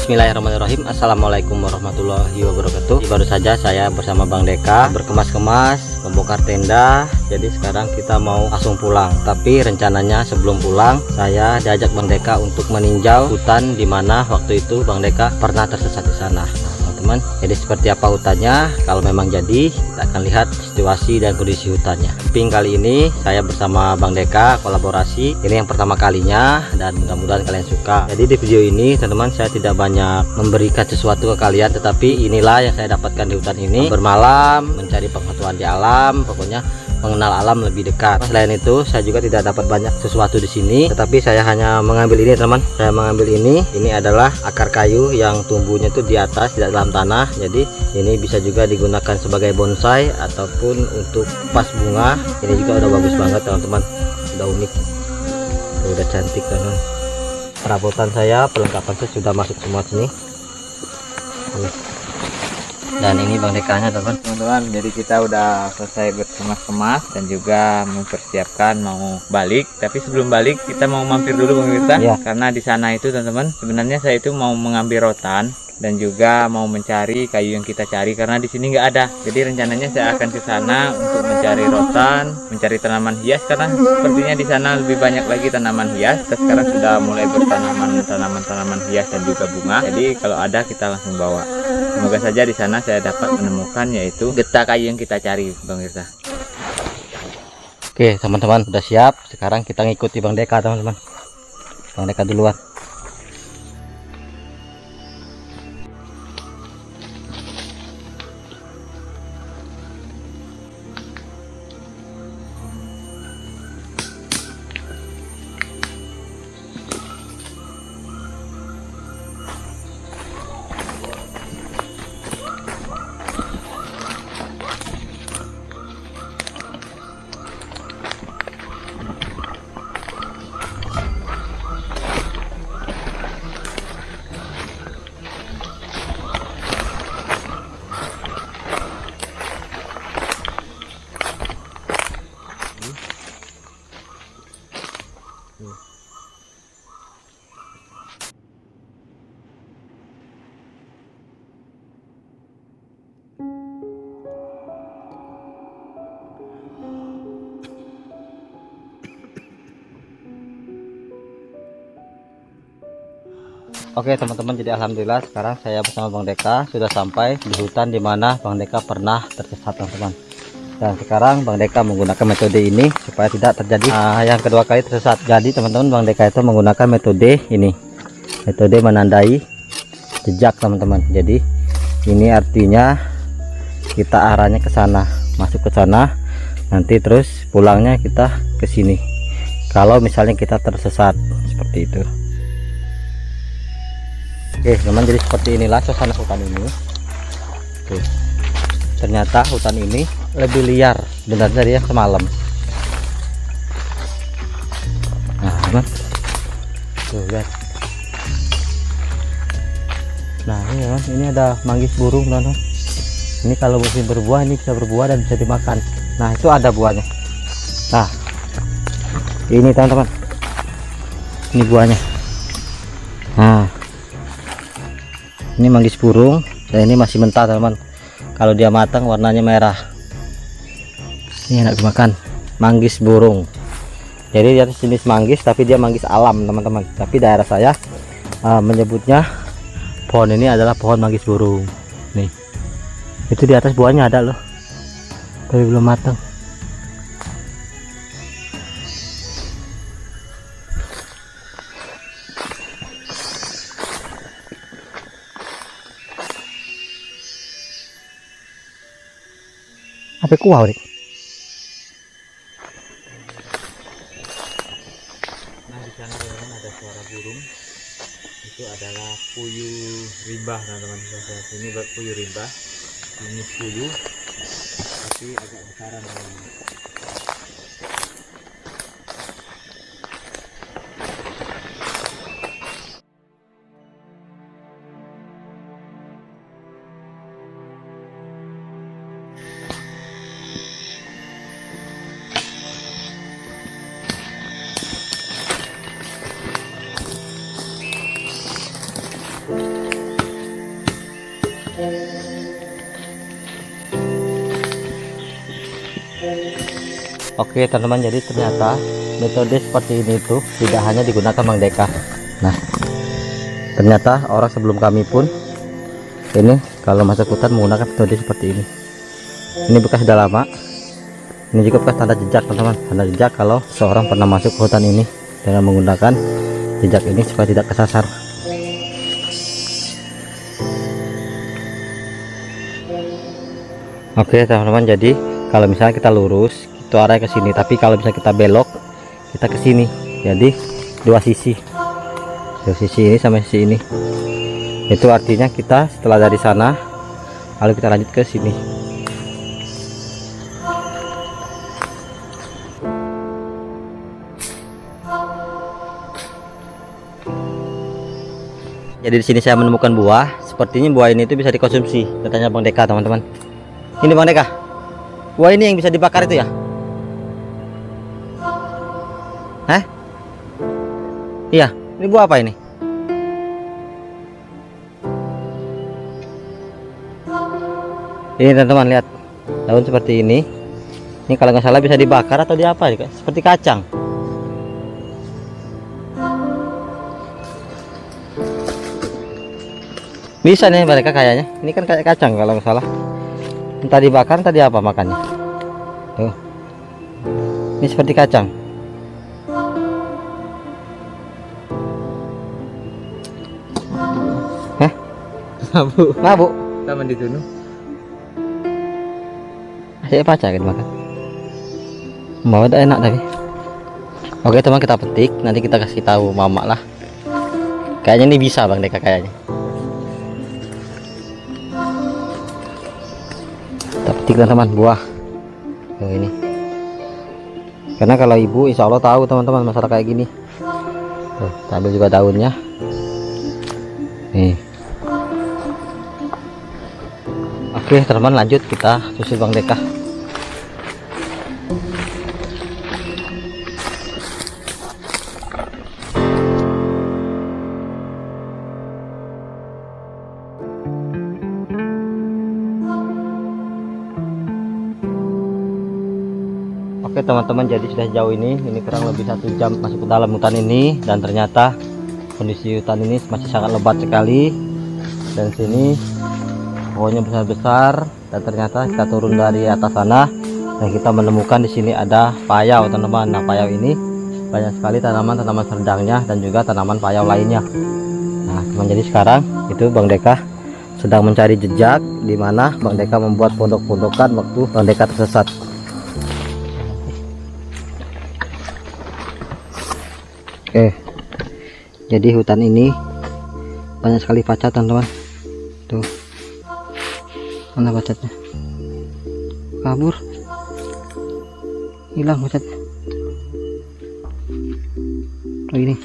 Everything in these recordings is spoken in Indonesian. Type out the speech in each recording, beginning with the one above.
Bismillahirrahmanirrahim. Assalamualaikum warahmatullahi wabarakatuh. Baru saja saya bersama Bang Deka berkemas-kemas, membongkar tenda. Jadi sekarang kita mau langsung pulang. Tapi rencananya sebelum pulang saya diajak Bang Deka untuk meninjau hutan di mana waktu itu Bang Deka pernah tersesat di sana. Teman, jadi seperti apa hutannya? Kalau memang jadi, kita akan lihat situasi dan kondisi hutannya. Camping kali ini saya bersama Bang Deka kolaborasi. Ini yang pertama kalinya dan mudah-mudahan kalian suka. Jadi di video ini teman-teman saya tidak banyak memberikan sesuatu ke kalian, tetapi inilah yang saya dapatkan di hutan ini. Bermalam, mencari pengetahuan di alam, pokoknya mengenal alam lebih dekat. Selain itu saya juga tidak dapat banyak sesuatu di sini, tetapi saya hanya mengambil ini teman. Saya mengambil ini adalah akar kayu yang tumbuhnya itu di atas, tidak dalam tanah. Jadi ini bisa juga digunakan sebagai bonsai ataupun untuk vas bunga. Ini juga udah bagus banget teman-teman, udah unik, udah cantik teman. Perabotan saya, perlengkapan saya sudah masuk semua sini. Dan ini Bang Dekanya teman-teman. Jadi kita udah selesai berkemas-kemas dan juga mempersiapkan mau balik. Tapi sebelum balik kita mau mampir dulu Bang Wirta ya. Karena di sana itu teman-teman, sebenarnya saya itu mau mengambil rotan dan juga mau mencari kayu yang kita cari karena di sini nggak ada. Jadi rencananya saya akan ke sana untuk mencari rotan, mencari tanaman hias karena sepertinya di sana lebih banyak lagi tanaman hias. Kita sekarang sudah mulai bertanaman hias dan juga bunga. Jadi kalau ada kita langsung bawa. Semoga saja di sana saya dapat menemukan yaitu getah kayu yang kita cari Bang Wirta. Oke teman-teman, sudah siap. Sekarang kita ngikuti Bang Deka teman-teman. Bang Deka duluan. Oke teman-teman, jadi alhamdulillah sekarang saya bersama Bang Deka sudah sampai di hutan dimana Bang Deka pernah tersesat teman-teman. Dan sekarang Bang Deka menggunakan metode ini supaya tidak terjadi yang kedua kali tersesat. Jadi teman-teman, Bang Deka itu menggunakan metode ini, metode menandai jejak teman-teman. Jadi ini artinya kita arahnya ke sana, masuk ke sana, nanti terus pulangnya kita ke sini kalau misalnya kita tersesat seperti itu. Oke teman, jadi seperti inilah suasana hutan ini. Oke, ternyata hutan ini lebih liar benar dari yang semalam. Nah teman, tuh lihat. Nah ini teman, ini ada manggis burung teman. Ini kalau musim berbuah ini bisa berbuah dan bisa dimakan. Nah itu ada buahnya. Nah ini teman-teman, ini buahnya. Nah ini manggis burung dan ini masih mentah teman. Kalau dia matang warnanya merah. Ini enak dimakan, manggis burung. Jadi dia jenis manggis tapi dia manggis alam teman-teman. Tapi daerah saya menyebutnya pohon ini adalah pohon manggis burung. Nih, itu di atas buahnya ada loh, tapi belum matang. Apa kuah nih? Nah di sana teman-teman ada suara burung. Itu adalah puyuh rimba teman-teman. Ini puyuh rimba, ini puyuh tapi agak besaran teman-teman. Oke teman-teman, jadi ternyata metode seperti ini tuh tidak hanya digunakan Bang Deka. Nah, ternyata orang sebelum kami pun ini kalau masuk hutan menggunakan metode seperti ini. Ini bekas sudah lama. Ini juga bekas tanda jejak teman-teman, tanda jejak kalau seorang pernah masuk ke hutan ini dengan menggunakan jejak ini supaya tidak kesasar. Oke teman-teman, jadi kalau misalnya kita lurus itu arahnya ke sini, tapi kalau misalnya kita belok kita ke sini, jadi dua sisi ini sama sisi ini. Itu artinya kita setelah dari sana lalu kita lanjut ke sini. Jadi di sini saya menemukan buah. Sepertinya buah ini itu bisa dikonsumsi, katanya Bang Deka teman-teman. Ini Bang Deka, buah ini yang bisa dibakar itu ya? Hah? Iya, ini buah apa ini? Ini teman-teman lihat, daun seperti ini. Ini kalau nggak salah bisa dibakar atau diapa? Seperti kacang. Bisa nih mereka kayaknya. Ini kan kayak kacang kalau nggak salah. Entah dibakar, entah apa makannya. Tuh. Ini seperti kacang. Hah? Mabuk. Taman ditunuh. Saya baca kan makan. Mau udah enak tapi. Oke teman, kita petik, nanti kita kasih tahu mama lah. Kayaknya ini bisa Bang Deka kayaknya. Kita petik teman-teman buah. Oh, ini. Karena kalau ibu insya Allah tahu teman-teman masalah kayak gini. Tuh, kita ambil juga daunnya. Nih. Oke teman-teman, lanjut kita susul Bang Deka. Oke teman-teman, jadi sudah jauh ini kurang lebih 1 jam masuk ke dalam hutan ini, dan ternyata kondisi hutan ini masih sangat lebat sekali. Dan sini pohonnya besar-besar, dan ternyata kita turun dari atas sana dan kita menemukan di sini ada payau teman-teman. Nah payau ini banyak sekali tanaman-tanaman serdangnya dan juga tanaman payau lainnya. Nah teman, jadi sekarang itu Bang Deka sedang mencari jejak di mana Bang Deka membuat pondok-pondokan waktu Bang Deka tersesat. Oke, jadi hutan ini banyak sekali pacat teman-teman. Tuh, mana pacatnya? Kabur, hilang pacatnya. Oh ini.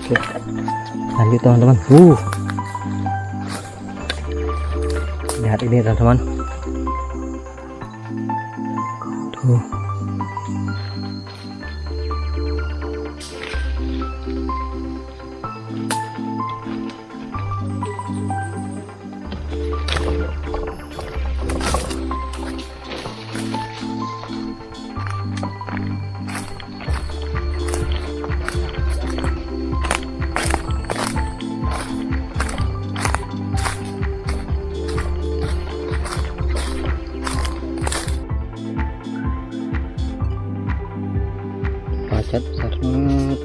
Oke, lanjut teman-teman. Lihat ini teman-teman. Tuh. Pacat besar banget.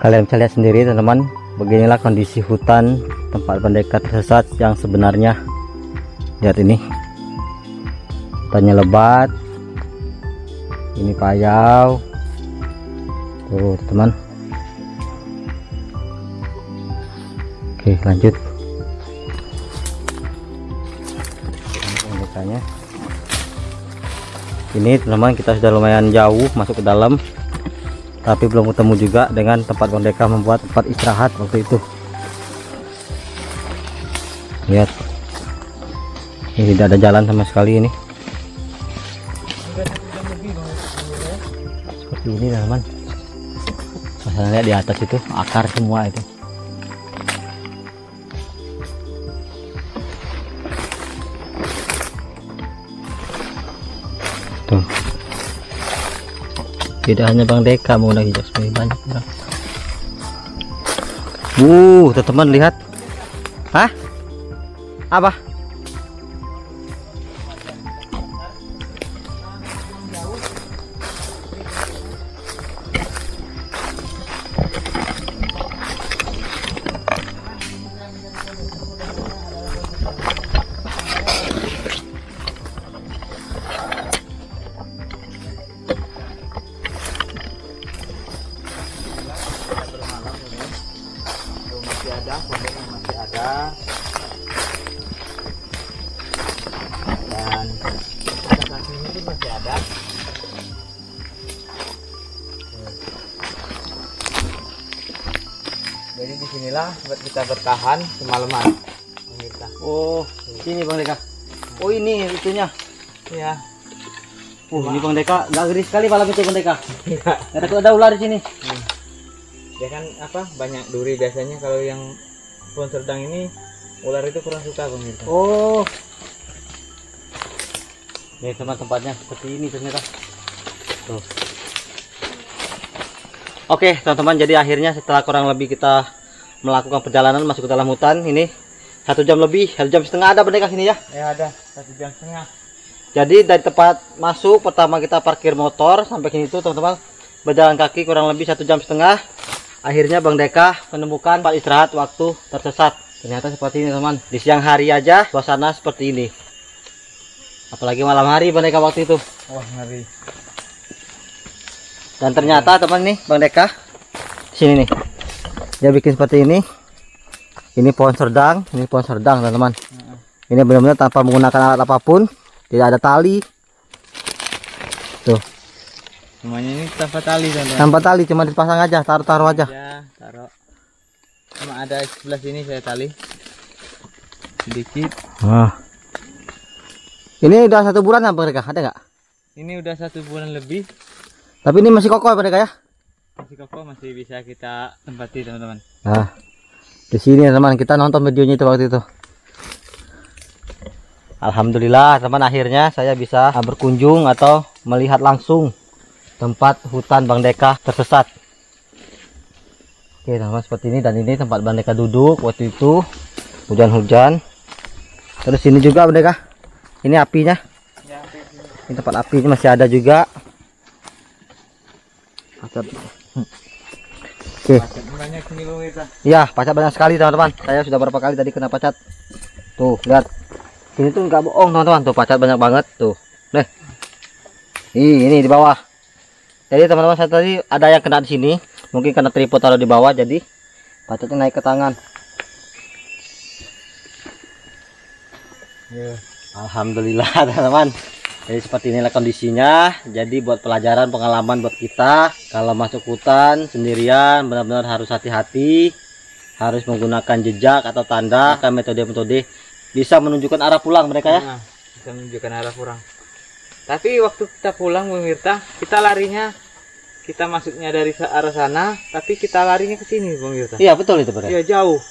Kalian bisa lihat sendiri teman-teman, Beginilah kondisi hutan tempat pendekar tersesat yang sebenarnya. Lihat ini, hutannya lebat, ini payau tuh teman. Oke, lanjut. Pendekarnya ini teman-teman, kita sudah lumayan jauh masuk ke dalam, tapi belum ketemu juga dengan tempat pendekar membuat tempat istirahat waktu itu. Lihat, ini tidak ada jalan sama sekali ini. Seperti ini teman-teman. Masalahnya di atas itu akar semua itu. Tuh. Tidak hanya Bang Deka menggunakan hijab spray, banyak orang. Teman-teman lihat. Hah? Apa? Masih ada dan saksinya itu masih ada. Jadi disinilah buat kita bertahan semalaman. Oh, sini Bang Deka. Oh, ini itunya. Ya. Ini Bang Deka, nggak geri sekali malam itu Bang Deka. Ada ular di sini. Dia kan apa, banyak duri biasanya. Kalau yang pohon serdang ini ular itu kurang suka pemirsa. Oh, nih tempatnya seperti ini ternyata. Tuh. Oke teman-teman, jadi akhirnya setelah kurang lebih kita melakukan perjalanan masuk ke dalam hutan ini 1 jam lebih, 1 jam setengah ada pendekar sini ya? Ya ada, 1 jam setengah. Jadi dari tempat masuk pertama kita parkir motor sampai sini tuh teman-teman berjalan kaki kurang lebih 1 jam setengah. Akhirnya Bang Deka menemukan tempat istirahat waktu tersesat. Ternyata seperti ini teman. Di siang hari aja suasana seperti ini. Apalagi malam hari Bang Deka waktu itu. Wah, ngeri. Dan ternyata teman nih Bang Deka sini nih. Dia bikin seperti ini. Ini pohon serdang, teman-teman. Ini benar-benar tanpa menggunakan alat apapun, tidak ada tali. Tuh. Semuanya ini tanpa tali teman-teman. Tanpa tali, cuma dipasang aja, taruh aja. Ya, taruh. Cuma ada sebelah sini saya tali sedikit. Ini udah 1 bulan apa mereka? Ada nggak? Ini udah 1 bulan lebih. Tapi ini masih kokoh mereka ya? Masih kokoh, masih bisa kita tempati teman-teman. Nah, di sini teman, kita nonton videonya itu waktu itu. Alhamdulillah teman, akhirnya saya bisa berkunjung atau melihat langsung tempat hutan Bang Deka tersesat. Oke teman, seperti ini. Dan ini tempat Bang Deka duduk waktu itu hujan-hujan. Terus ini juga Bang Deka, ini apinya Ya, ini tempat apinya masih ada juga. Oke. banyak ini pemirsa. Ya, pacat banyak sekali teman-teman. Saya sudah berapa kali tadi kena pacat. Tuh lihat, ini tuh nggak bohong teman-teman, tuh pacat banyak banget tuh. Nih, ini di bawah. Jadi teman-teman, saya tadi ada yang kena di sini, mungkin karena tripod taruh di bawah, jadi pacatnya naik ke tangan. Ya. Alhamdulillah teman-teman. Jadi seperti inilah kondisinya. Jadi buat pelajaran, pengalaman buat kita, kalau masuk hutan sendirian benar-benar harus hati-hati, harus menggunakan jejak atau tanda, kan metode-metode bisa menunjukkan arah pulang mereka ya. Nah, bisa menunjukkan arah pulang. Tapi waktu kita pulang pemirsa, kita larinya, kita masuknya dari arah sana, tapi kita larinya ke sini pemirsa. Iya betul itu Pak. Iya jauh.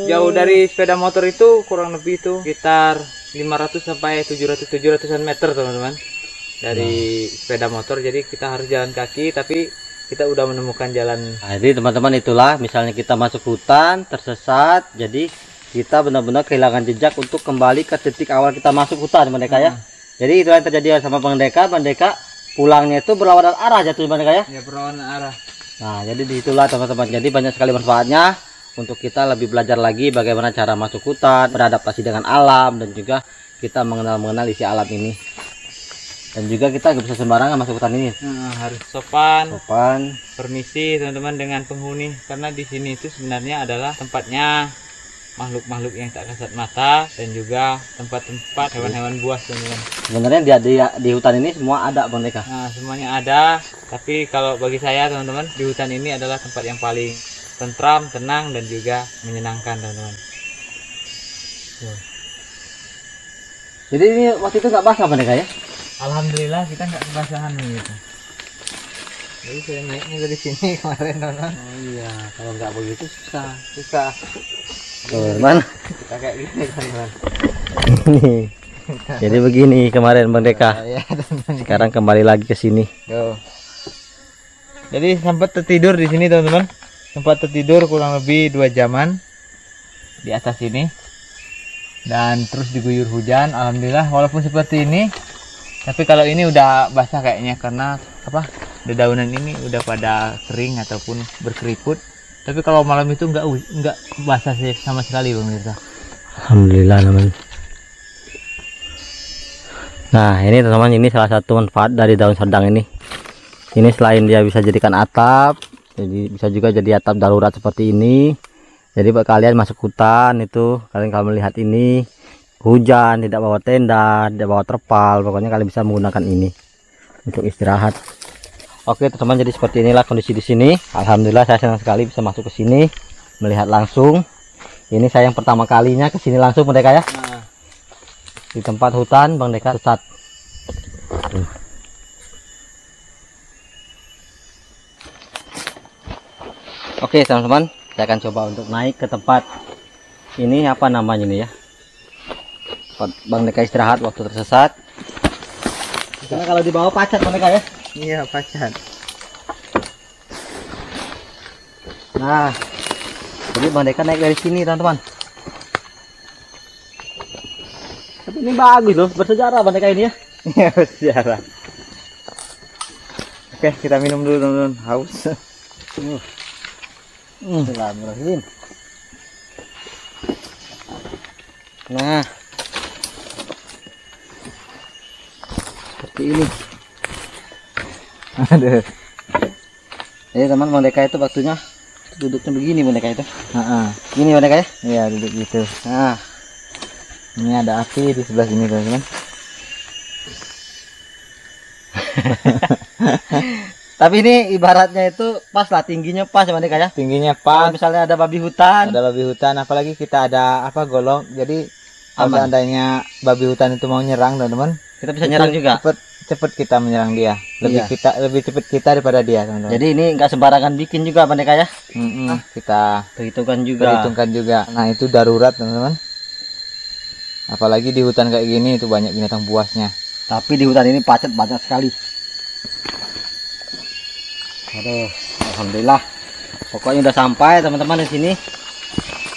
Jauh dari sepeda motor itu kurang lebih itu sekitar 500 sampai 700-700an meter teman-teman. Dari sepeda motor, jadi kita harus jalan kaki, tapi kita udah menemukan jalan. Nah, jadi teman-teman, itulah misalnya kita masuk hutan tersesat, jadi kita benar-benar kehilangan jejak untuk kembali ke titik awal kita masuk hutan mereka ya. Jadi itu yang terjadi sama Bang Deka. Bang Deka pulangnya itu berlawanan arah jatuh Bang Deka ya. Ya, berlawanan arah. Nah, jadi disitulah teman-teman. Jadi banyak sekali manfaatnya. untuk kita lebih belajar lagi bagaimana cara masuk hutan, beradaptasi dengan alam, dan juga kita mengenal isi alam ini. Dan juga kita nggak bisa sembarangan masuk hutan ini. Harus sopan, Sopan. permisi teman-teman dengan penghuni, karena di sini itu sebenarnya adalah tempatnya makhluk-makhluk yang tak kasat mata dan juga tempat-tempat hewan-hewan buas teman-teman. Sebenarnya di hutan ini semua ada Bang Deka. Nah, semuanya ada, tapi kalau bagi saya teman-teman, di hutan ini adalah tempat yang paling tentram, tenang, dan juga menyenangkan teman-teman. Jadi ini waktu itu nggak basah Bang Deka ya? Alhamdulillah kita nggak kebasahan gitu. Jadi saya naiknya dari sini kemarin teman-teman. Oh iya, kalau nggak begitu susah. Mana? Kita kayak gini teman-teman. Jadi begini kemarin Bang Deka. Ya, Sekarang kembali lagi ke sini. Jadi sempat tertidur di sini teman-teman. Sempat tertidur kurang lebih 2 jaman di atas sini. Dan terus diguyur hujan. Alhamdulillah walaupun seperti ini, tapi kalau ini udah basah kayaknya karena apa? Dedaunan ini udah pada kering ataupun berkeriput. Tapi kalau malam itu enggak basah sih sama sekali Bang Mirza. Alhamdulillah teman. Nah ini teman-teman, ini salah satu manfaat dari daun sedang ini. Ini selain dia bisa jadikan atap, jadi bisa juga jadi atap darurat seperti ini. Jadi buat kalian masuk hutan itu, kalian kalau melihat ini hujan, tidak bawa tenda, tidak bawa terpal, pokoknya kalian bisa menggunakan ini untuk istirahat. Oke teman-teman, jadi seperti inilah kondisi di sini. Alhamdulillah saya senang sekali bisa masuk ke sini, melihat langsung. Ini saya yang pertama kalinya ke sini langsung Bang Deka ya. Di tempat hutan Bang Deka sesat. Oke teman-teman, saya akan coba untuk naik ke tempat ini, apa namanya ini ya, Bang Deka istirahat waktu tersesat. Karena kalau di bawah pacat Bang Deka ya. Iya, pacat. Nah, jadi Bang Deka naik dari sini teman-teman. Tapi ini bagus loh, bersejarah Bang Deka ini ya. Iya, bersejarah. Oke, kita minum dulu teman-teman, haus. Bismillahirrahmanirrahim. Nah, seperti ini. Aduh. Jadi teman, Bang Deka itu waktunya duduknya begini Bang Deka itu. Ini Ini Bang Deka ya? Iya, duduk gitu. Nah, Ini ada api di sebelah sini teman-teman. tapi ini ibaratnya itu pas lah, tingginya pas Bang Deka ya. Tingginya Kalau pas, misalnya ada babi hutan, ada babi hutan, apalagi kita ada apa golong. Jadi kalau Aman. seandainya babi hutan itu mau nyerang teman-teman, kita bisa nyerang juga. Cepet kita menyerang dia. Lebih cepat kita daripada dia teman-teman. Jadi ini enggak sembarangan bikin juga Bang Deka ya. Kita Perhitungkan juga. perhitungkan juga. Nah, itu darurat teman-teman. Apalagi di hutan kayak gini itu banyak binatang buasnya. Tapi di hutan ini pacat banyak sekali. Aduh, alhamdulillah. Pokoknya udah sampai teman-teman di sini.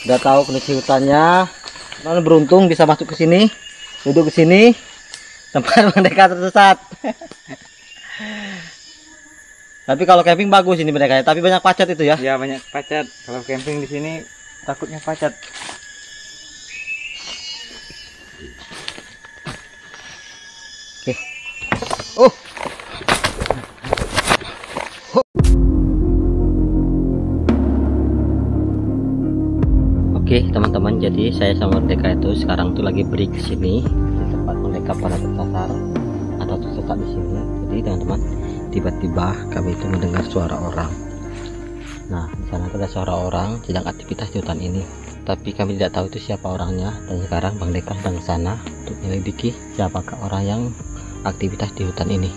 Udah tahu kondisi hutannya. Teman beruntung bisa masuk ke sini, duduk ke sini. Tempat Bang Deka tersesat. Tapi kalau camping bagus ini Bang Deka ya. Tapi banyak pacat itu ya. Ya, banyak pacat. Kalau camping di sini takutnya pacat. Oke. Oh. Oke teman-teman, jadi saya sama Bang Deka itu sekarang tuh lagi break ke sini di tempat Bang Deka pada tersasar atau tersesat di sini. Jadi teman-teman, tiba-tiba kami itu mendengar suara orang. Nah, di sana ada suara orang sedang aktivitas di hutan ini. Tapi kami tidak tahu itu siapa orangnya. Dan sekarang Bang Deka sedang ke sana untuk menyelidiki siapakah orang yang aktivitas di hutan ini.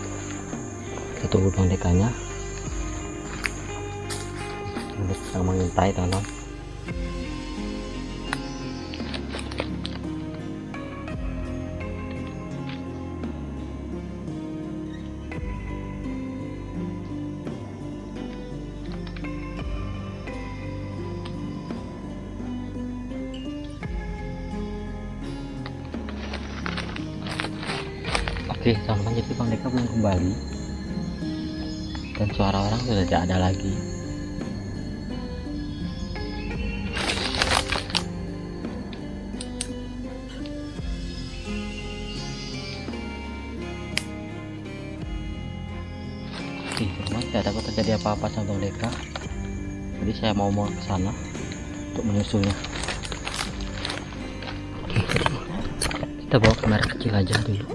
Kita tunggu Bang Dekanya. Kita sedang mengintai teman-teman. Oke teman-teman, jadi Bang Deka belum kembali dan suara orang sudah tidak ada lagi. Saya takut terjadi apa-apa sama Bang Deka. Jadi saya mau ke sana untuk menyusulnya. Oke, kita bawa kamera kecil aja dulu.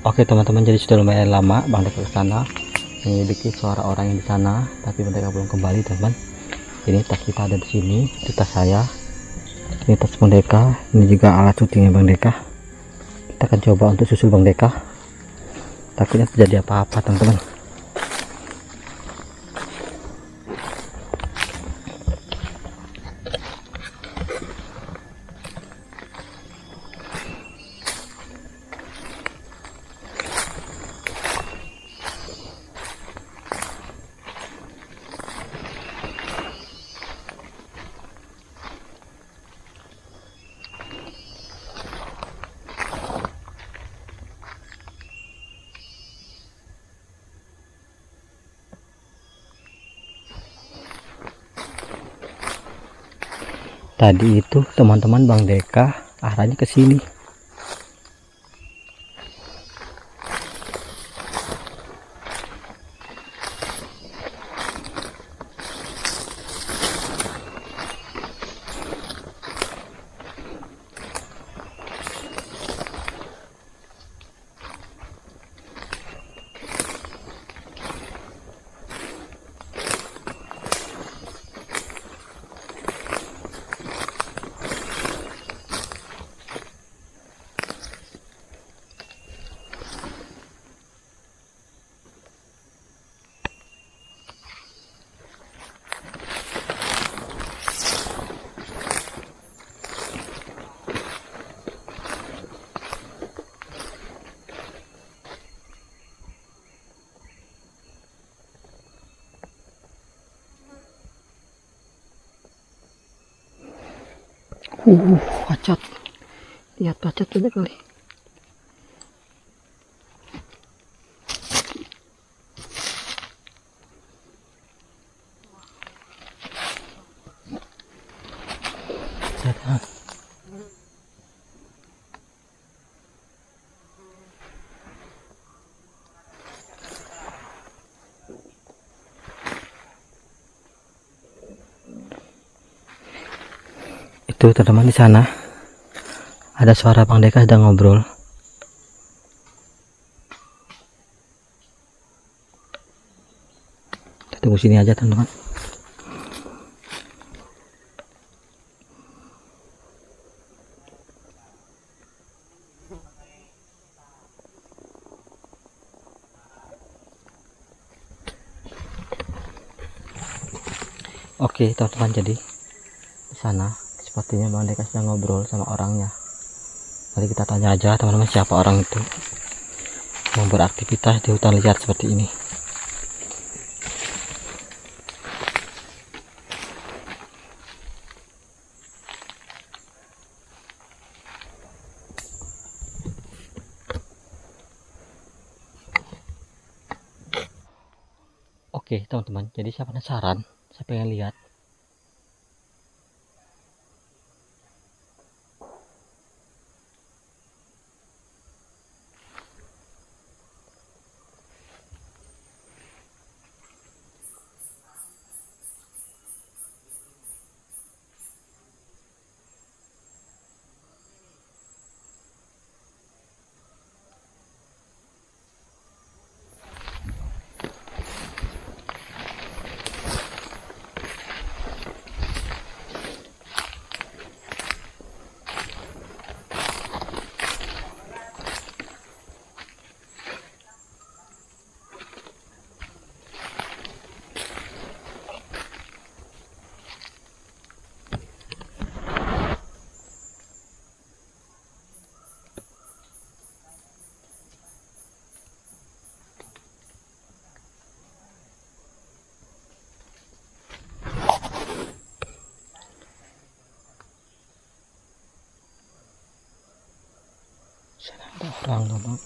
Oke teman-teman, jadi sudah lumayan lama Bang Deka ke sana menyelidiki suara orang yang di sana, tapi Bang Deka belum kembali teman. Ini tas kita ada di sini, itu tas saya, ini tas Bang Deka, ini juga alat syutingnya Bang Deka. Kita akan coba untuk susul Bang Deka. Takutnya terjadi apa-apa teman-teman. Tadi itu teman-teman Bang Deka arahnya ke sini. Pacot. Lihat pacot juga kali. Lihat. Itu teman-teman, di sana ada suara Bang Deka sedang ngobrol. Kita tunggu sini aja teman-teman. Oke teman-teman, jadi di sana sepertinya Bang Deka sedang ngobrol sama orangnya. Mari kita tanya aja teman-teman, siapa orang itu yang beraktivitas di hutan liar seperti ini. Oke teman-teman, jadi saya penasaran, saya pengen lihat. Ada orang teman.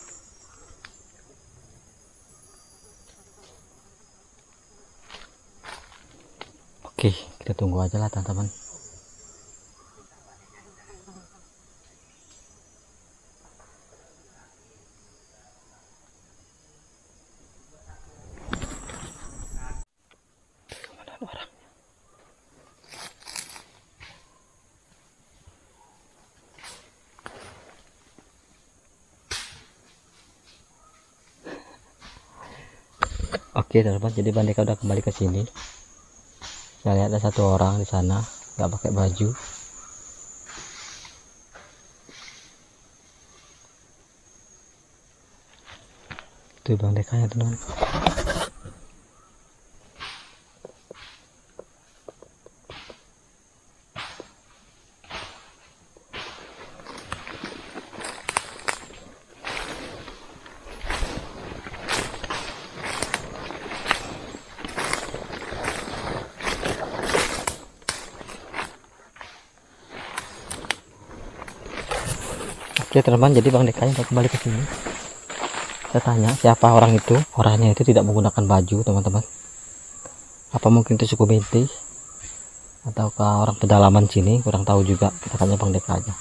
Oke, kita tunggu aja lah teman-teman. Oke teman-teman, jadi Bang Deka udah kembali ke sini. Saya lihat ada satu orang di sana nggak pakai baju. Tuh Bang Dekanya teman. Oke teman-teman, jadi Bang Dekanya udah kembali ke sini. Saya tanya siapa orang itu. Orangnya itu tidak menggunakan baju teman-teman. Apa mungkin itu suku Benti ataukah orang pedalaman sini, kurang tahu juga. Kita tanya Bang Deka aja.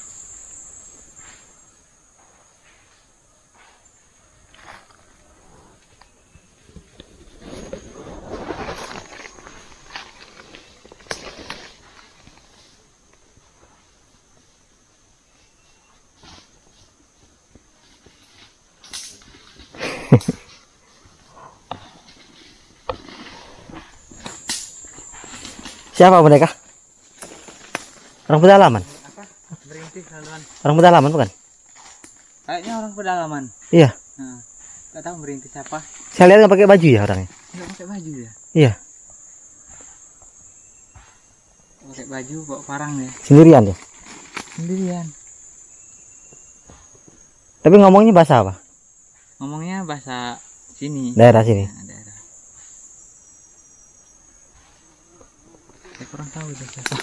Siapa mereka? Orang pedalaman? Apa? Merintih teman-teman. Orang pedalaman bukan? Kayaknya orang pedalaman. Iya. Nah, nggak tahu merintih siapa. Saya lihat nggak pakai baju ya orangnya. Nggak pakai baju ya? Iya. Pakai baju bawa parang ya. Sendirian ya? Sendirian. Tapi ngomongnya bahasa apa? Ngomongnya bahasa sini. Daerah sini. Nah, daerah. Saya kurang tahu itu siapa.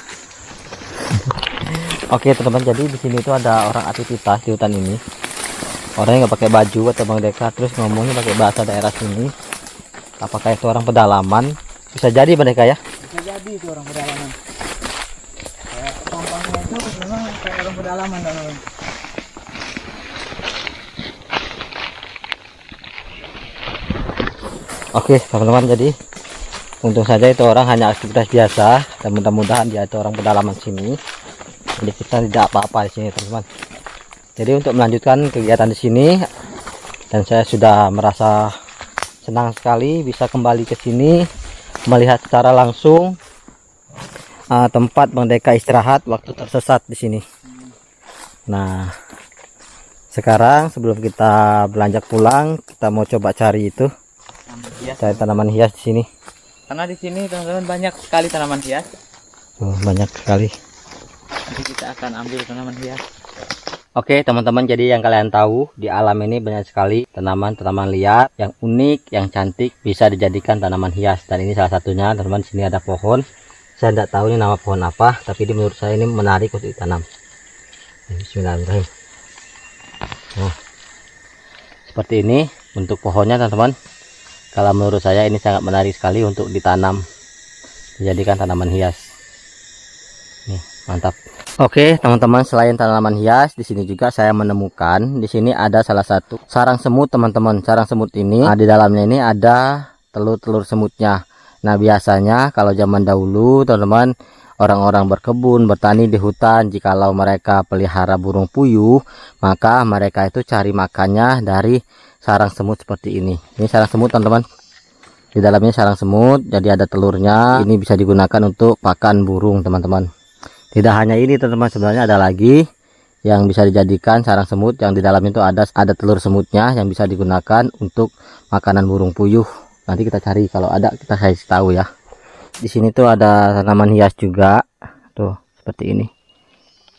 Oke teman-teman, jadi di sini itu ada orang aktivitas di hutan ini. Orangnya nggak pakai baju atau Bang Deka, terus ngomongnya pakai bahasa daerah sini. Apakah itu orang pedalaman? Bisa jadi Bang Deka ya? Bisa jadi itu orang pedalaman. Kayak tampangnya itu memang kayak orang pedalaman teman-teman. Oke teman-teman, jadi untung saja itu orang hanya aktivitas biasa dan mudah-mudahan dia itu orang pedalaman sini. Jadi kita tidak apa-apa di sini teman-teman. Jadi untuk melanjutkan kegiatan di sini, dan saya sudah merasa senang sekali bisa kembali ke sini melihat secara langsung tempat Bang Deka istirahat waktu tersesat di sini. Nah, sekarang sebelum kita beranjak pulang, kita mau coba cari itu, cari tanaman hias di sini. Karena di sini teman-teman banyak sekali tanaman hias. Banyak sekali. Nanti kita akan ambil tanaman hias. Oke teman-teman, jadi yang kalian tahu di alam ini banyak sekali tanaman-tanaman liar yang unik, yang cantik, bisa dijadikan tanaman hias. Dan ini salah satunya teman-teman. Sini ada pohon. Saya tidak tahu ini nama pohon apa, tapi menurut saya ini menarik untuk ditanam. Bismillahirrahmanirrahim. Nah, seperti ini bentuk pohonnya teman-teman. Kalau menurut saya ini sangat menarik sekali untuk ditanam, dijadikan tanaman hias. Nih, mantap. Oke teman-teman, selain tanaman hias, di sini juga saya menemukan di sini ada salah satu sarang semut teman-teman. Sarang semut ini di dalamnya ini ada telur-telur semutnya. Nah biasanya kalau zaman dahulu teman-teman, orang-orang berkebun, bertani di hutan, jikalau mereka pelihara burung puyuh, maka mereka itu cari makannya dari sarang semut seperti ini. Ini sarang semut teman-teman. Di dalamnya sarang semut, jadi ada telurnya. Ini bisa digunakan untuk pakan burung teman-teman. Tidak hanya ini teman-teman, sebenarnya ada lagi yang bisa dijadikan sarang semut, yang di dalam itu ada telur semutnya yang bisa digunakan untuk makanan burung puyuh. Nanti kita cari, kalau ada kita kasih tahu ya. Di sini tuh ada tanaman hias juga, tuh seperti ini.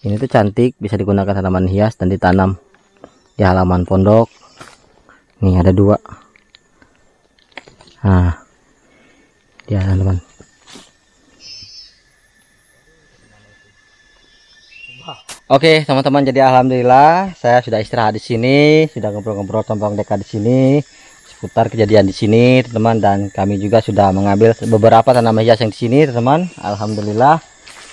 Ini tuh cantik, bisa digunakan tanaman hias dan ditanam di halaman pondok. Nih ada 2. Nah, dia teman-teman. Oke teman-teman, jadi alhamdulillah saya sudah istirahat di sini, sudah ngobrol-ngobrol sama Bang Deka di sini seputar kejadian di sini teman-teman, dan kami juga sudah mengambil beberapa tanaman hias yang di sini teman-teman. Alhamdulillah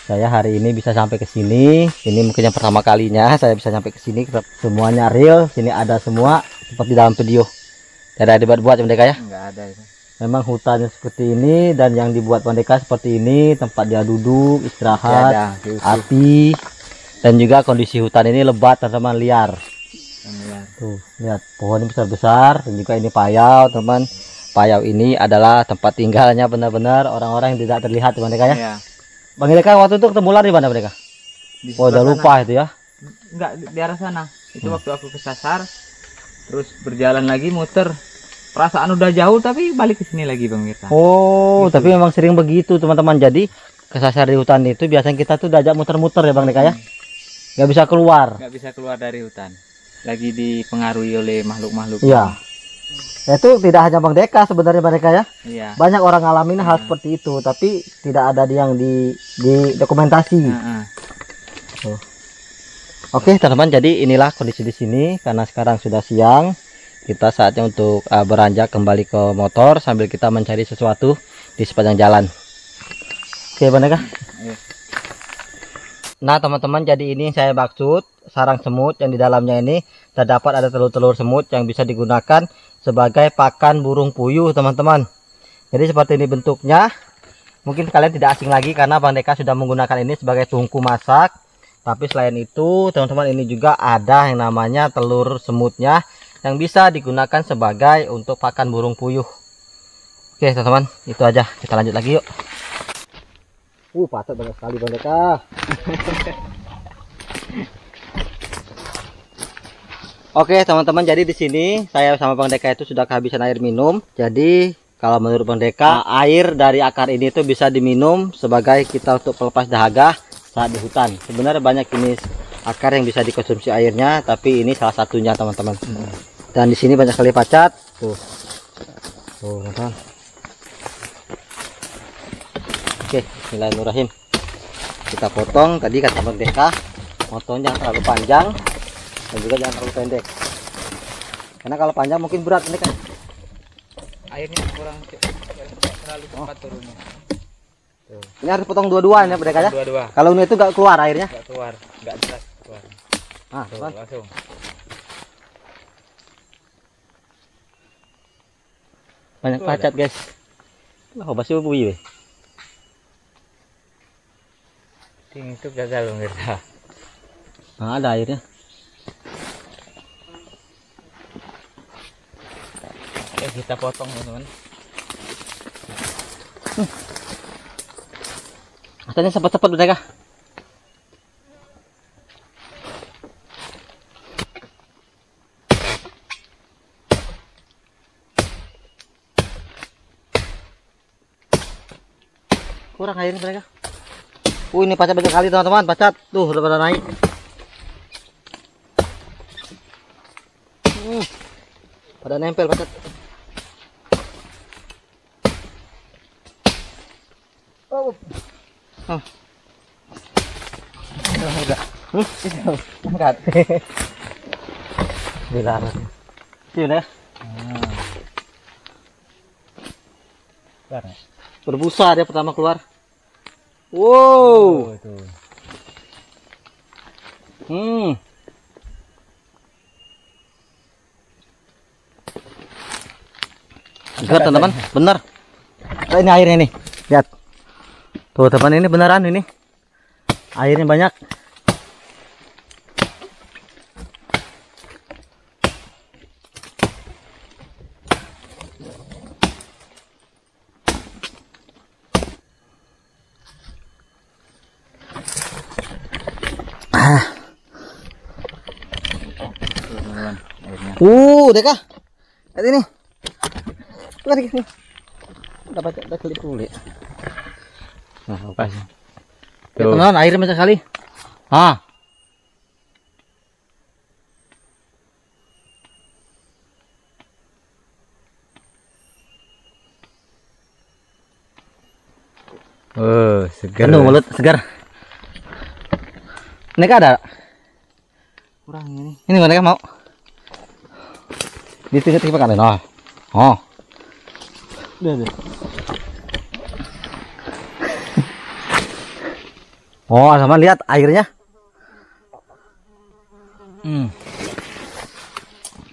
saya hari ini bisa sampai ke sini. Ini mungkin yang pertama kalinya saya bisa sampai ke sini. Semuanya real, sini ada semua seperti dalam video. Tidak ada dibuat-buat Bang Deka ya? Enggak ada itu. Memang hutannya seperti ini, dan yang dibuat Bang Deka seperti ini, tempat dia duduk, istirahat, api. Dan juga kondisi hutan ini lebat teman-teman, liar. Tuh lihat pohon ini besar-besar, dan juga ini payau teman. Payau ini adalah tempat tinggalnya benar-benar orang-orang yang tidak terlihat Bang Deka ya. Iya. Bang Deka waktu itu ketemu ular di mana Bang Deka? Oh, udah lupa itu ya. Enggak, di arah sana. Itu waktu aku kesasar, terus berjalan lagi muter. Perasaan udah jauh tapi balik ke sini lagi Bang Mirta. Oh, gitu. Tapi memang sering begitu teman-teman. Jadi kesasar di hutan itu biasanya kita tuh diajak muter-muter ya Bang Deka ya. Nggak bisa keluar. Nggak bisa keluar dari hutan. Lagi dipengaruhi oleh makhluk-makhluk. Iya. Itu tidak hanya Bang Deka sebenarnya Bang Deka ya. Iya. Banyak orang ngalamin hal seperti itu, tapi tidak ada yang di dokumentasi. Oke teman-teman, jadi inilah kondisi di sini karena sekarang sudah siang. Kita saatnya untuk beranjak kembali ke motor sambil kita mencari sesuatu di sepanjang jalan. Oke Bang Deka. Nah teman-teman, jadi ini saya maksud sarang semut yang di dalamnya ini terdapat ada telur-telur semut yang bisa digunakan sebagai pakan burung puyuh teman-teman. Jadi seperti ini bentuknya. Mungkin kalian tidak asing lagi karena Bang Deka sudah menggunakan ini sebagai tungku masak. Tapi selain itu teman-teman, ini juga ada yang namanya telur semutnya yang bisa digunakan sebagai untuk pakan burung puyuh. Oke teman-teman, itu aja. Kita lanjut lagi yuk. Patut banyak sekali Bang Deka. Oke teman-teman, jadi di sini saya sama Bang Deka itu sudah kehabisan air minum. Jadi kalau menurut Bang Deka, air dari akar ini tuh bisa diminum sebagai kita untuk pelepas dahaga saat di hutan. Sebenarnya banyak jenis akar yang bisa dikonsumsi airnya, tapi ini salah satunya teman-teman. Dan di sini banyak sekali pacat. Tuh, teman-teman. Oke, bismillahirrahmanirrahim. Kita potong. Tadi kata Bang Deka, potongnya jangan terlalu panjang dan juga jangan terlalu pendek. Karena kalau panjang mungkin berat ini kan. Airnya kurang terlalu cepat turunnya. Ini harus potong dua-duaan ya Bang Deka ya. Dua-dua. Kalau ini itu gak keluar airnya. Gak keluar, gak jelas keluar. Nah, Tuh, teman. langsung. Banyak Tuh pacat guys. Lah basih bui weh. Itu gagal Bang Mirta. Nah, ada airnya. Kita potong teman-teman. Katanya cepat-cepat Bang Deka. Kurang airnya Bang Deka. Ini pacat banyak kali teman-teman, pacat tuh udah pada naik. Pada nempel pacat. Enggak. Dilarang. Sini ya. Berbusa dia pertama keluar. Wow. Segar teman-teman, bener. Nah, ini airnya nih, lihat. Tuh teman, ini beneran ini. Airnya banyak. Deka. Lihat ini. Lihat ini. Dapat kelip kulit. Nah, pas. Ya, teman-teman, airnya banyak sekali. Segar. Penuh mulut, segar. Ini kan ada. Kurang ini. Ini mana mau? Di sini pakai nah. Sama lihat airnya.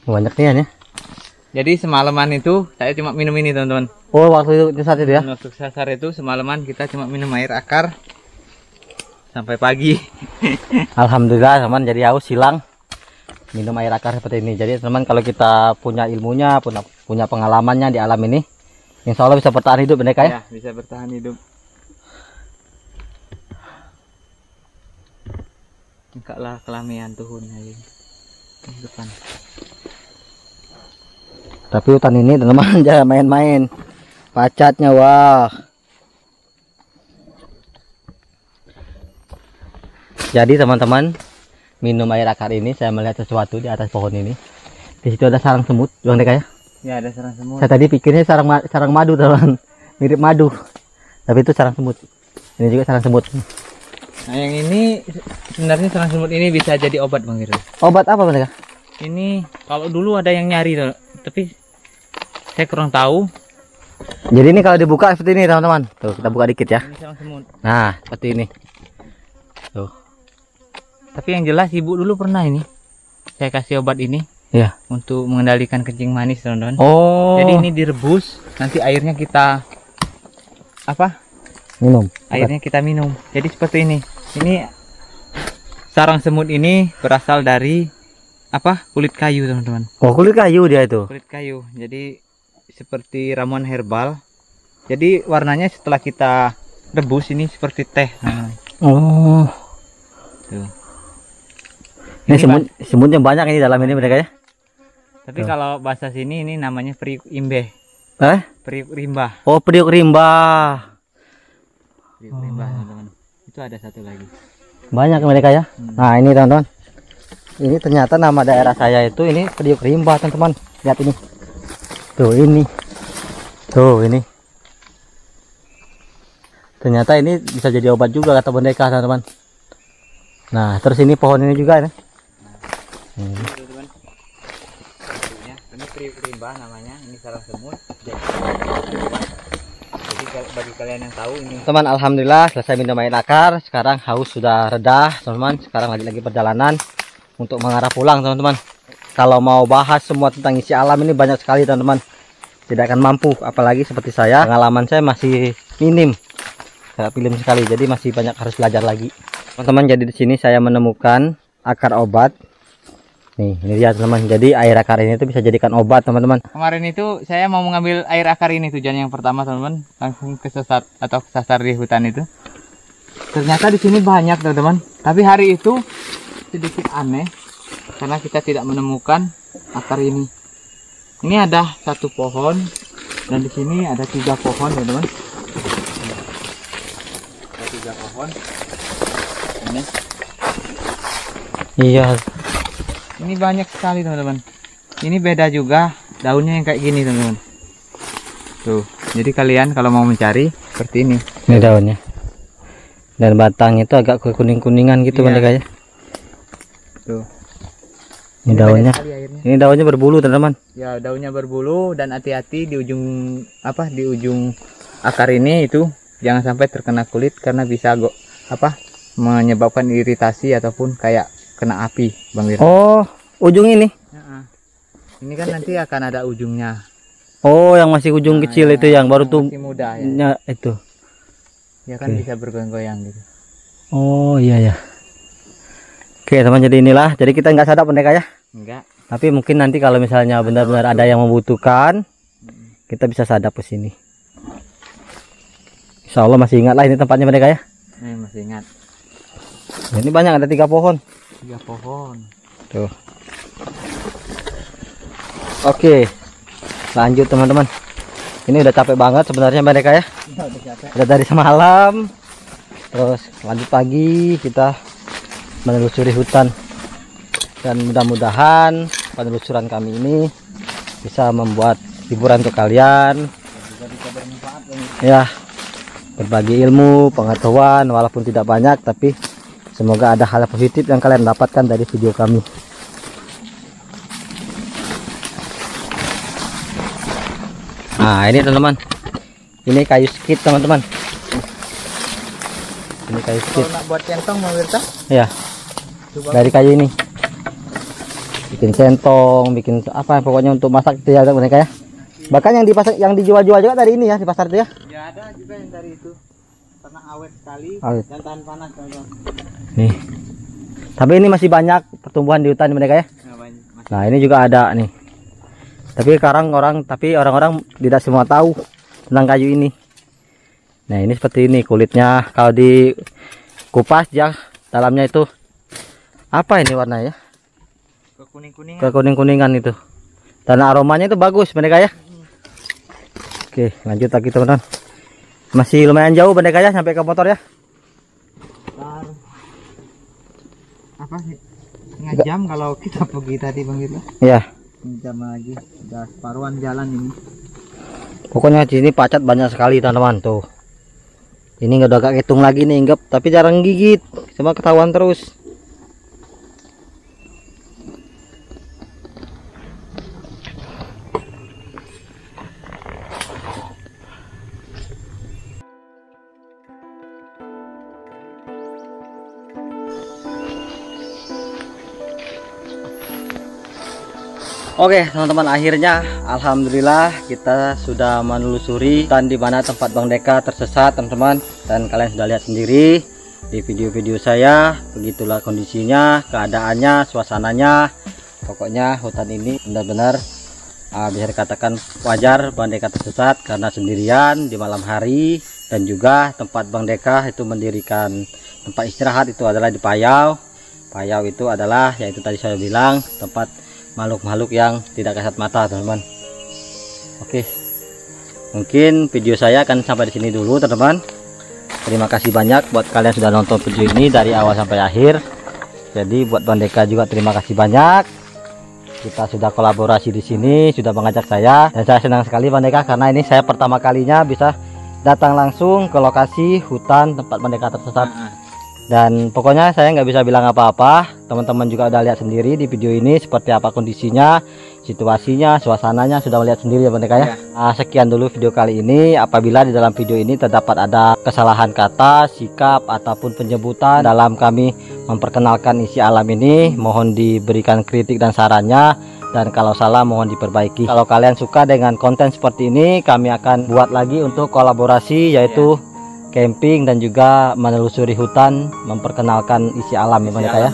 Banyak nih ya. Jadi semalaman itu saya cuma minum ini teman-teman. Waktu itu saat itu ya. Untuk sasar itu semalaman kita cuma minum air akar sampai pagi. Alhamdulillah teman, jadi haus hilang. Minum air akar seperti ini. Jadi teman, kalau kita punya ilmunya, punya pengalamannya di alam ini, Insya Allah bisa bertahan hidup mereka ya. Ya, bisa bertahan hidup. Enggak lah kelamian tuhun aja. Depan. Tapi hutan ini teman-teman jangan main-main. Pacatnya wah. Jadi teman-teman, minum air akar ini saya melihat sesuatu di atas pohon ini. Di situ ada sarang semut, Bang Deka ya? Ya, ada sarang semut. Saya tadi pikirnya sarang madu teman, mirip madu. Tapi itu sarang semut. Ini juga sarang semut. Nah, yang ini sebenarnya sarang semut ini bisa jadi obat, Bang Iro. Obat apa Bang Deka? Ini kalau dulu ada yang nyari tuh, tapi saya kurang tahu. Jadi ini kalau dibuka seperti ini teman-teman. Tuh, kita buka dikit ya. Ini sarang semut. Nah, seperti ini. Tuh. Tapi yang jelas ibu dulu pernah ini. Saya kasih obat ini. Ya. Untuk mengendalikan kencing manis, teman-teman. Oh. Jadi ini direbus, nanti airnya kita apa? Minum. Airnya kita minum. Jadi seperti ini. Ini sarang semut ini berasal dari apa? Kulit kayu, teman-teman. Oh, kulit kayu dia itu. Kulit kayu. Jadi seperti ramuan herbal. Jadi warnanya setelah kita rebus ini seperti teh. Nah, oh. tuh. Ini semutnya banyak ini dalam ini mereka ya. Tapi kalau bahasa sini ini namanya periuk imbeh. Periuk rimba. Oh, periuk rimba. Periuk rimba, teman-teman. Itu ada satu lagi. Banyak mereka ya. Nah, ini teman-teman. Ini ternyata nama daerah saya itu ini periuk rimba, teman-teman. Lihat ini. Tuh ini. Tuh ini. Ternyata ini bisa jadi obat juga kata Bang Deka, teman-teman. Nah, terus ini pohon ini juga nih. Teman-teman. Ini periuk rimba namanya, ini sarang semut. Jadi bagi kalian yang tahu ini. Teman, alhamdulillah selesai minum air akar. Sekarang haus sudah reda, teman-teman. Sekarang lagi perjalanan untuk mengarah pulang, teman-teman. Kalau mau bahas semua tentang isi alam ini banyak sekali, teman-teman. Tidak akan mampu, apalagi seperti saya. Pengalaman saya masih minim. Sangat minim sekali, jadi masih banyak harus belajar lagi. Teman-teman, jadi di sini saya menemukan akar obat. Nih, ini dia teman-teman. Jadi air akar ini tuh bisa jadikan obat, teman-teman. Kemarin itu saya mau mengambil air akar ini tujuan yang pertama, teman-teman. Langsung kesesat atau kesasar di hutan itu. Ternyata di sini banyak, teman-teman. Tapi hari itu sedikit aneh karena kita tidak menemukan akar ini. Ini ada satu pohon dan di sini ada 3 pohon, teman-teman. Ada 3 pohon. Ini. Iya. Ini banyak sekali, teman-teman. Ini beda juga daunnya yang kayak gini, teman-teman. Tuh. Jadi kalian kalau mau mencari seperti ini. Ini daunnya. Dan batangnya itu agak kuning-kuningan gitu, Bang Deka ya. Tuh. Ini daunnya. Ini daunnya berbulu, teman-teman. Ya, daunnya berbulu dan hati-hati di ujung apa? Di ujung akar ini itu jangan sampai terkena kulit karena bisa menyebabkan iritasi ataupun kayak kena api, Bang Wira. Oh, ujung ini. Ini kan nanti akan ada ujungnya. Oh, yang masih ujung kecil itu yang baru tuh masih muda ya. Itu. Ya kan bisa bergoyang-goyang gitu. Oh, iya ya. Oke, teman, jadi inilah. Jadi kita nggak sadap, Bang Deka ya. Enggak. Tapi mungkin nanti kalau misalnya benar-benar ada yang membutuhkan, kita bisa sadap ke sini. Insya Allah masih ingat lah ini tempatnya, Bang Deka ya. Masih ingat. Ini banyak, ada 3 pohon. 3 pohon. Tuh. Oke. Lanjut, teman-teman. Ini udah capek banget sebenarnya mereka ya. Udah capek. Udah dari semalam. Terus lanjut pagi kita menelusuri hutan. Dan mudah-mudahan penelusuran kami ini bisa membuat hiburan untuk kalian. Juga bisa bermanfaat. Ya. Berbagi ilmu, pengetahuan walaupun tidak banyak, tapi semoga ada hal positif yang kalian dapatkan dari video kami. Nah, ini teman-teman. Ini kayu skit, teman-teman. Ini kayu skit. Kalau nak buat centong, Bang Wirta? Ya. Dari kayu ini. Bikin centong, bikin apa pokoknya untuk masak itu ya mereka ya. Bahkan yang di pasar, yang dijual-jual juga dari ini ya di pasar itu ya. Ya ada juga yang dari itu. Karena awet sekali Awet. dan tahan panas, teman-teman. Nih. Tapi ini masih banyak pertumbuhan di hutan mereka ya. Nah, ini juga ada nih. Tapi sekarang orang-orang tidak semua tahu benang kayu ini. Nah ini seperti ini kulitnya. Kalau di kupas ya dalamnya itu apa ini warnanya? Kekuning-kuningan itu. Dan aromanya itu bagus Bang Deka ya. Oke lanjut lagi teman-teman. Masih lumayan jauh Bang Deka ya sampai ke motor ya. Apa sih? Setengah jam kalau kita pergi tadi Bang Gita. Iya. Jam lagi. Udah separuhan jalan ini. Pokoknya di sini pacat banyak sekali teman-teman tuh. Ini nggak udah gak hitung lagi nih inggep, tapi jarang gigit, cuma ketahuan terus. Oke teman-teman, akhirnya alhamdulillah kita sudah menelusuri hutan di mana tempat Bang Deka tersesat teman-teman, dan kalian sudah lihat sendiri di video-video saya. Begitulah kondisinya, keadaannya, suasananya. Pokoknya hutan ini benar-benar bisa dikatakan wajar Bang Deka tersesat karena sendirian di malam hari, dan juga tempat Bang Deka itu mendirikan tempat istirahat itu adalah di Payau. Payau itu adalah yaitu tadi saya bilang tempat makhluk-makhluk yang tidak kasat mata teman-teman. Oke, mungkin video saya akan sampai di sini dulu teman-teman. Terima kasih banyak buat kalian sudah nonton video ini dari awal sampai akhir. Jadi buat Bang Deka juga terima kasih banyak. Kita sudah kolaborasi di sini, sudah mengajak saya, dan saya senang sekali Bang Deka karena ini saya pertama kalinya bisa datang langsung ke lokasi hutan tempat Bang Deka tersesat. Dan pokoknya saya nggak bisa bilang apa-apa, teman-teman juga udah lihat sendiri di video ini seperti apa kondisinya, situasinya, suasananya sudah melihat sendiri ya Bang Deka ya. Sekian dulu video kali ini. Apabila di dalam video ini terdapat ada kesalahan kata, sikap ataupun penyebutan dalam kami memperkenalkan isi alam ini, mohon diberikan kritik dan sarannya, dan kalau salah mohon diperbaiki. Kalau kalian suka dengan konten seperti ini, kami akan buat lagi untuk kolaborasi, yaitu camping dan juga menelusuri hutan, memperkenalkan isi alam ya Bang Deka ya.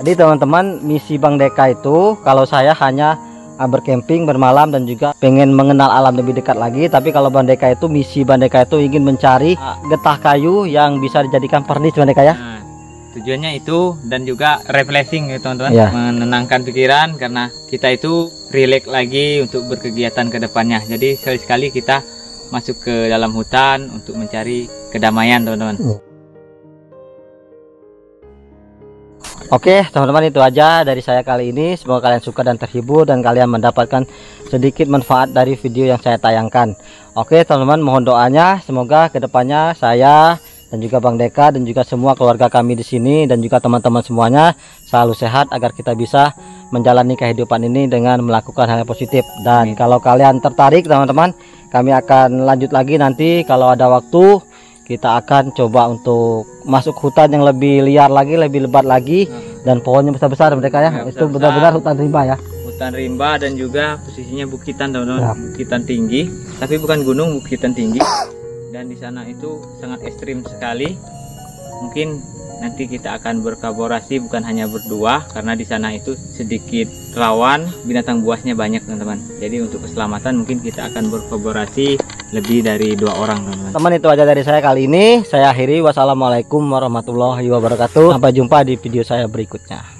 Jadi teman-teman, misi Bang Deka itu kalau saya hanya bercamping, bermalam, dan juga pengen mengenal alam lebih dekat lagi. Tapi kalau Bang Deka itu, misi Bang Deka itu ingin mencari getah kayu yang bisa dijadikan pernis Bang Deka ya. Tujuannya itu, dan juga refreshing ya teman-teman, menenangkan pikiran karena kita itu rileks lagi untuk berkegiatan ke depannya. Jadi sekali-sekali kita masuk ke dalam hutan untuk mencari kedamaian teman-teman. Oke teman-teman, itu aja dari saya kali ini. Semoga kalian suka dan terhibur, dan kalian mendapatkan sedikit manfaat dari video yang saya tayangkan. Oke teman-teman, mohon doanya semoga kedepannya saya dan juga Bang Deka dan juga semua keluarga kami di sini dan juga teman-teman semuanya selalu sehat, agar kita bisa menjalani kehidupan ini dengan melakukan hal yang positif. Dan kalau kalian tertarik teman-teman, kami akan lanjut lagi nanti kalau ada waktu. Kita akan coba untuk masuk hutan yang lebih liar lagi, lebih lebat lagi, dan pohonnya besar-besar Mereka ya. Itu benar-benar hutan rimba ya. Hutan rimba, dan juga posisinya bukitan teman-teman, bukitan tinggi, tapi bukan gunung, bukitan tinggi. Dan di sana itu sangat ekstrim sekali. Mungkin nanti kita akan berkolaborasi, bukan hanya berdua, karena di sana itu sedikit rawan, binatang buasnya banyak teman-teman. Jadi untuk keselamatan mungkin kita akan berkolaborasi lebih dari 2 orang teman-teman. Teman, itu aja dari saya kali ini. Saya akhiri. Wassalamualaikum warahmatullahi wabarakatuh. Sampai jumpa di video saya berikutnya.